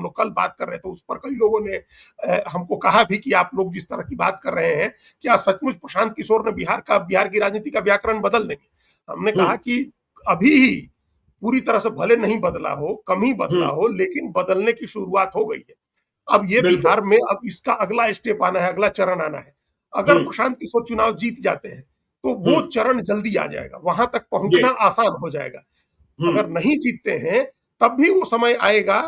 लोग कल बात कर रहे थे, उस पर कई लोगों ने हमको कहा भी कि आप लोग जिस तरह की बात कर रहे हैं, क्या सचमुच प्रशांत किशोर ने बिहार की राजनीति का व्याकरण बदल देंगे? हमने कहा कि अभी ही पूरी तरह से भले नहीं बदला हो, कम ही बदला हो, लेकिन बदलने की शुरुआत हो गई है। अब ये बिल्कुल। बिहार में अब इसका अगला स्टेप आना है, अगला चरण आना है। अगर प्रशांत किशोर चुनाव जीत जाते हैं, तो वो चरण जल्दी आ जाएगा, वहां तक पहुंचना जी। आसान हो जाएगा। अगर नहीं जीतते हैं, तब भी वो समय आएगा,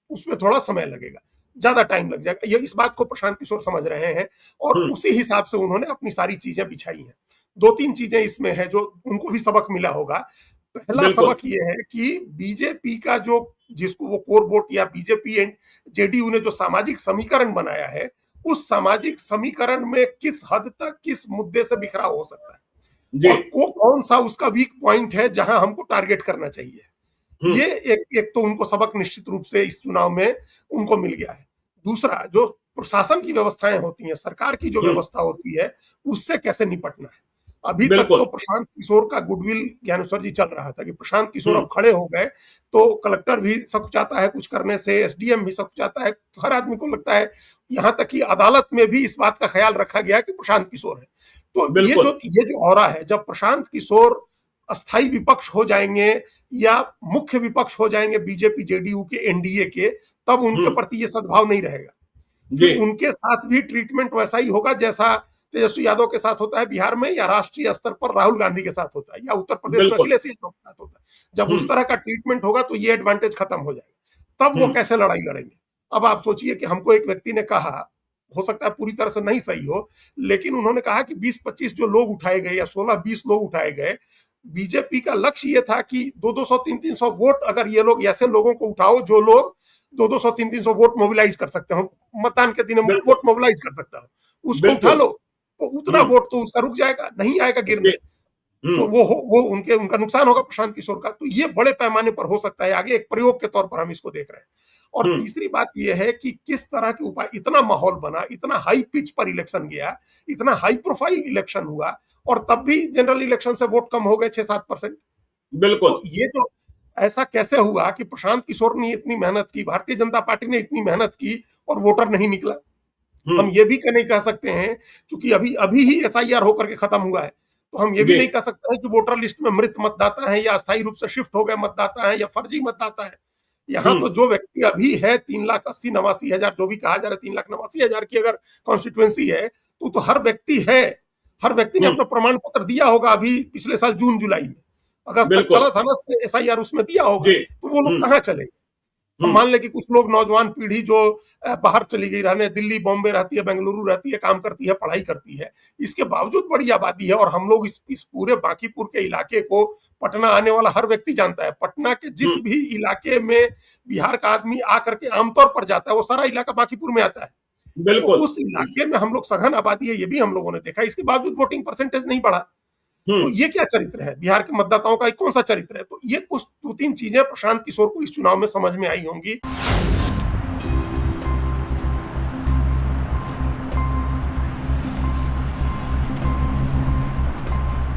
उसमें थोड़ा समय लगेगा, ज्यादा टाइम लग जाएगा। ये इस बात को प्रशांत किशोर समझ रहे हैं और उसी हिसाब से उन्होंने अपनी सारी चीजें बिछाई हैं। 2-3 चीजें इसमें है जो उनको भी सबक मिला होगा। पहला बिल्कुल। सबक ये है कि बीजेपी का जो, जिसको वो कोर वोट या बीजेपी एंड जेडीयू ने जो सामाजिक समीकरण बनाया है, उस सामाजिक समीकरण में किस हद तक किस मुद्दे से बिखराव हो सकता है जी। और कौन सा उसका वीक पॉइंट है जहां हमको टारगेट करना चाहिए। ये एक तो उनको सबक निश्चित रूप से इस चुनाव में उनको मिल गया है। दूसरा, जो प्रशासन की व्यवस्थाएं होती हैं, सरकार की जो व्यवस्था होती है, उससे कैसे निपटना है। अभी तक तो बिल्कुल। प्रशांत किशोर का गुडविल ज्ञानेश्वर जी चल रहा था कि प्रशांत किशोर अब खड़े हो गए तो कलेक्टर भी सकुचाता है कुछ करने से, एसडीएम भी सकुचाता है, हर आदमी को लगता है, यहां तक कि अदालत में भी इस बात का ख्याल रखा गया कि प्रशांत किशोर है। तो बिल्कुल। ये जो ऑरा है, जब प्रशांत किशोर अस्थाई विपक्ष हो जाएंगे या मुख्य विपक्ष हो जाएंगे बीजेपी जेडीयू के, एनडीए के, तब उनके प्रति ये सद्भाव नहीं रहेगा। फिर जी। उनके साथ भी ट्रीटमेंट वैसा ही होगा जैसा तेजस्वी यादव के साथ होता है बिहार में, या राष्ट्रीय स्तर पर राहुल गांधी के साथ होता है, या उत्तर प्रदेश में बिल्कुल। अखिलेश यादव के साथ होता है। जब उस तरह का ट्रीटमेंट होगा तो ये एडवांटेज खत्म हो जाएगा। तब वो कैसे लड़ाई लड़ेंगे? अब आप सोचिए कि हमको एक व्यक्ति ने कहा, हो सकता है पूरी तरह से नहीं सही हो, लेकिन उन्होंने कहा कि 20-25 जो लोग उठाए गए या 16-20 लोग उठाए गए, बीजेपी का लक्ष्य ये था कि 200-200, 300-300 वोट, अगर ये लोग ऐसे लोगों को उठाओ जो लोग 200-200, 300-300 वोट मोबिलाइज कर सकते हो, मतदान के दिन बिल्कुल। वोट मोबिलाइज कर सकता हो, उसको उठा बिल्कुल। लो, तो उतना वोट तो उसका रुक जाएगा, नहीं आएगा गिरने। जी। हम्म। तो वो उनका नुकसान होगा प्रशांत किशोर का। तो ये बड़े पैमाने पर हो सकता है, आगे एक प्रयोग के तौर पर हम इसको देख रहे हैं। और तीसरी बात ये है कि किस तरह के उपाय, इतना माहौल बना, इतना हाई पिच पर इलेक्शन गया, इतना हाई प्रोफाइल इलेक्शन हुआ, और तब भी जनरल इलेक्शन से वोट कम हो गए 6-7%। बिल्कुल। तो ये जो ऐसा कैसे हुआ कि प्रशांत किशोर ने इतनी मेहनत की, भारतीय जनता पार्टी ने इतनी मेहनत की और वोटर नहीं निकला? हम ये भी नहीं कह सकते हैं, क्योंकि अभी अभी ही एसआईआर होकर के खत्म हुआ है, तो हम ये भी जी। नहीं कह सकते हैं कि वोटर लिस्ट में मृत मतदाता है या अस्थायी रूप से शिफ्ट हो गए मतदाता है या फर्जी मतदाता है। यहाँ तो जो व्यक्ति अभी है 3,80,89,000 जो भी कहा जा रहा है, 3,89,000 की अगर कॉन्स्टिट्यूएंसी है, तो हर व्यक्ति है, हर व्यक्ति ने अपना प्रमाण पत्र दिया होगा अभी पिछले साल जून जुलाई में, अगस्त तक बिल्कुल। चला था ना एसआईआर, उसमें दिया होगा। जी। तो वो लोग कहाँ चले? अब मान ले कि कुछ लोग, नौजवान पीढ़ी जो बाहर चली गई रहने, दिल्ली बॉम्बे रहती है, बेंगलुरु रहती है, काम करती है, पढ़ाई करती है, इसके बावजूद बड़ी आबादी है, और हम लोग इस पूरे बांकीपुर के इलाके को, पटना आने वाला हर व्यक्ति जानता है, पटना के जिस भी इलाके में बिहार का आदमी आकर के आमतौर पर जाता है, वो सारा इलाका बांकीपुर में आता है। तो बिल्कुल। उस इलाके में हम लोग सघन आबादी है, ये भी हम लोगों ने देखा, इसके बावजूद वोटिंग परसेंटेज नहीं बढ़ा। तो ये क्या चरित्र है बिहार के मतदाताओं का? कौन सा चरित्र है? तो ये कुछ 2-3 चीजें प्रशांत किशोर को इस चुनाव में समझ में आई होंगी।